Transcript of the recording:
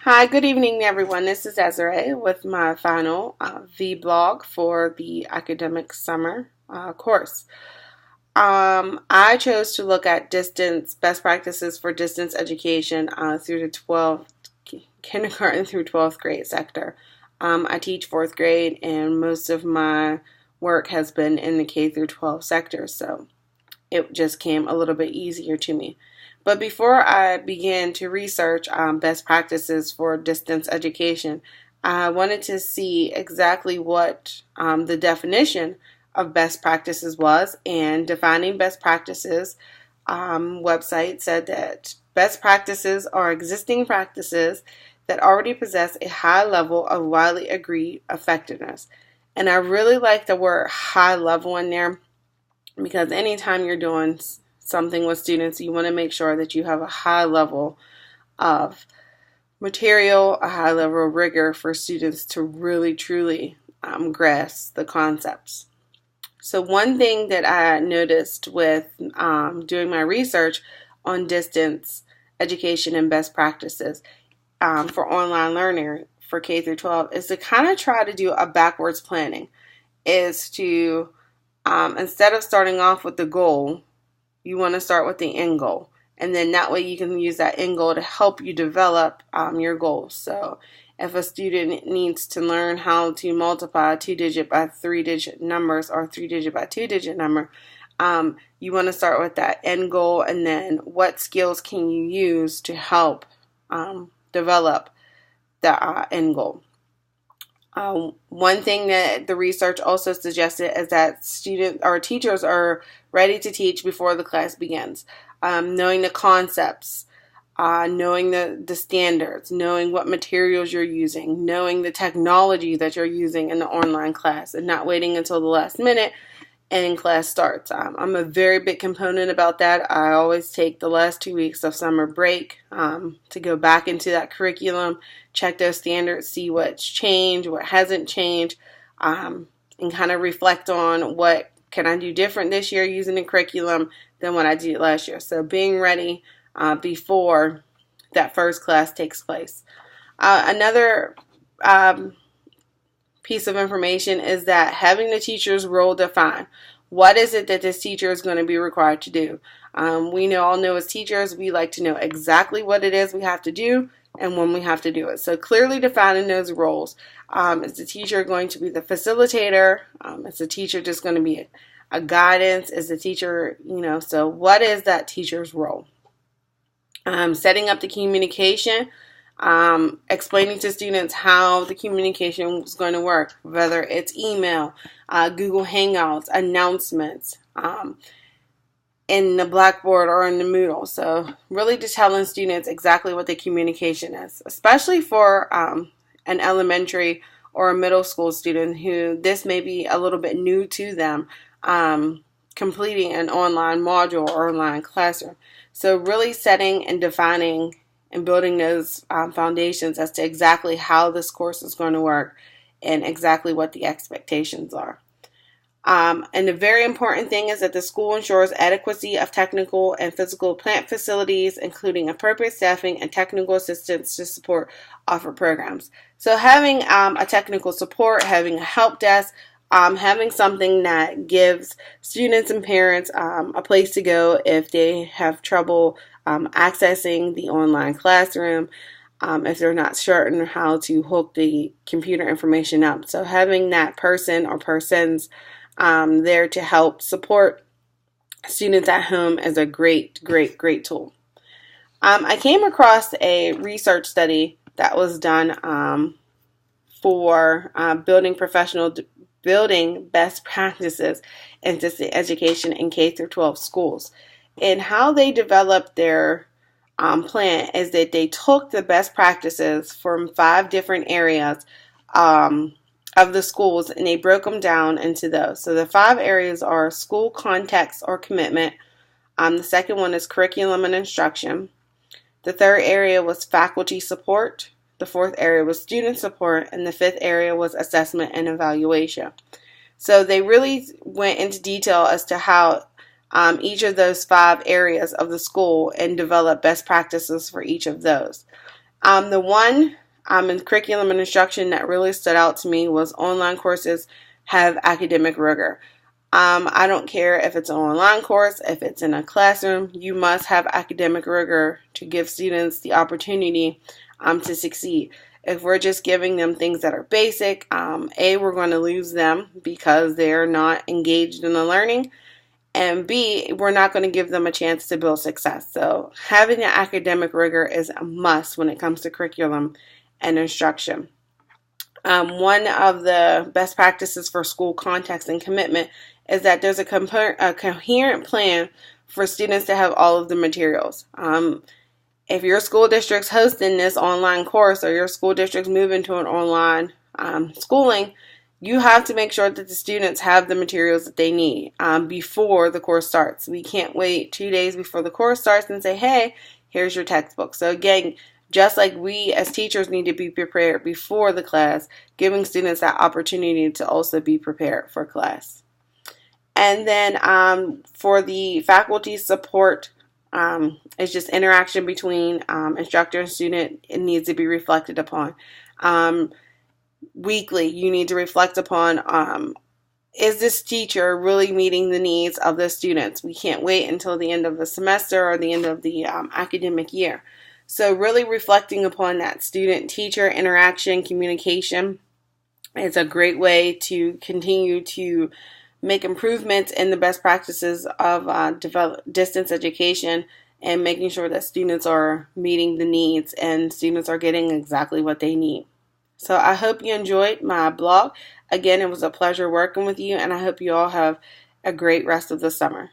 Hi, good evening, everyone. This is Desiree with my final vlog for the academic summer course. I chose to look at distance best practices for distance education through the 12th kindergarten through 12th grade sector. I teach fourth grade, and most of my work has been in the K through 12 sector, so it just came a little bit easier to me. But before I began to research best practices for distance education, I wanted to see exactly what the definition of best practices was. And defining best practices website said that best practices are existing practices that already possess a high level of widely agreed effectiveness. And I really like the word high level in there, because anytime you're doing something with students, you want to make sure that you have a high level of material, a high level of rigor for students to really truly grasp the concepts. So one thing that I noticed with doing my research on distance education and best practices for online learning for K through 12 is to kind of try to do a backwards planning, is to instead of starting off with the goal, you want to start with the end goal. And then that way you can use that end goal to help you develop your goals. So if a student needs to learn how to multiply 2-digit by 3-digit numbers or 3-digit by 2-digit number, you want to start with that end goal, and then what skills can you use to help develop the end goal. One thing that the research also suggested is that students or teachers are ready to teach before the class begins. Knowing the concepts, knowing the standards, knowing what materials you're using, knowing the technology that you're using in the online class, and not waiting until the last minute and class starts. I'm a very big component about that. I always take the last 2 weeks of summer break to go back into that curriculum, check those standards, see what's changed, what hasn't changed, and kind of reflect on what can I do different this year using the curriculum than what I did last year. So being ready before that first class takes place. Another piece of information is that having the teacher's role defined. What is it that this teacher is going to be required to do? We all know as teachers, we like to know exactly what it is we have to do and when we have to do it. So clearly defining those roles. Is the teacher going to be the facilitator? Is the teacher just going to be a guidance? Is the teacher, so what is that teacher's role? Setting up the communication. Explaining to students how the communication is going to work, whether it's email, Google Hangouts, announcements, in the Blackboard or in the Moodle. So really just telling students exactly what the communication is, especially for an elementary or a middle school student who this may be a little bit new to them, completing an online module or online classroom. So really setting and defining and building those foundations as to exactly how this course is going to work and exactly what the expectations are. And the very important thing is that the school ensures adequacy of technical and physical plant facilities, including appropriate staffing and technical assistance to support offered programs. So having a technical support, having a help desk, having something that gives students and parents a place to go if they have trouble accessing the online classroom, if they're not certain how to hook the computer information up. So having that person or persons there to help support students at home is a great tool. I came across a research study that was done for building best practices in distance education in K through 12 schools. And how they developed their plan is that they took the best practices from 5 different areas of the schools, and they broke them down into those. So the 5 areas are school context or commitment. The second one is curriculum and instruction. The third area was faculty support. The fourth area was student support. And the fifth area was assessment and evaluation. So they really went into detail as to how each of those 5 areas of the school and develop best practices for each of those. The one in curriculum and instruction that really stood out to me was online courses have academic rigor. I don't care if it's an online course, if it's in a classroom, you must have academic rigor to give students the opportunity to succeed. If we're just giving them things that are basic, we're going to lose them because they're not engaged in the learning, and B, we're not going to give them a chance to build success. So having an academic rigor is a must when it comes to curriculum and instruction. One of the best practices for school context and commitment is that there's a coherent plan for students to have all of the materials. If your school district's hosting this online course or your school district's moving to an online schooling, you have to make sure that the students have the materials that they need before the course starts. We can't wait 2 days before the course starts and say, hey, here's your textbook. So again, just like we as teachers need to be prepared before the class, giving students that opportunity to also be prepared for class. And then for the faculty support, it's just interaction between instructor and student. It needs to be reflected upon. Weekly, you need to reflect upon, is this teacher really meeting the needs of the students? We can't wait until the end of the semester or the end of the academic year. So really reflecting upon that student-teacher interaction, communication is a great way to continue to make improvements in the best practices of distance education and making sure that students are meeting the needs and students are getting exactly what they need. So I hope you enjoyed my blog. Again, it was a pleasure working with you, and I hope you all have a great rest of the summer.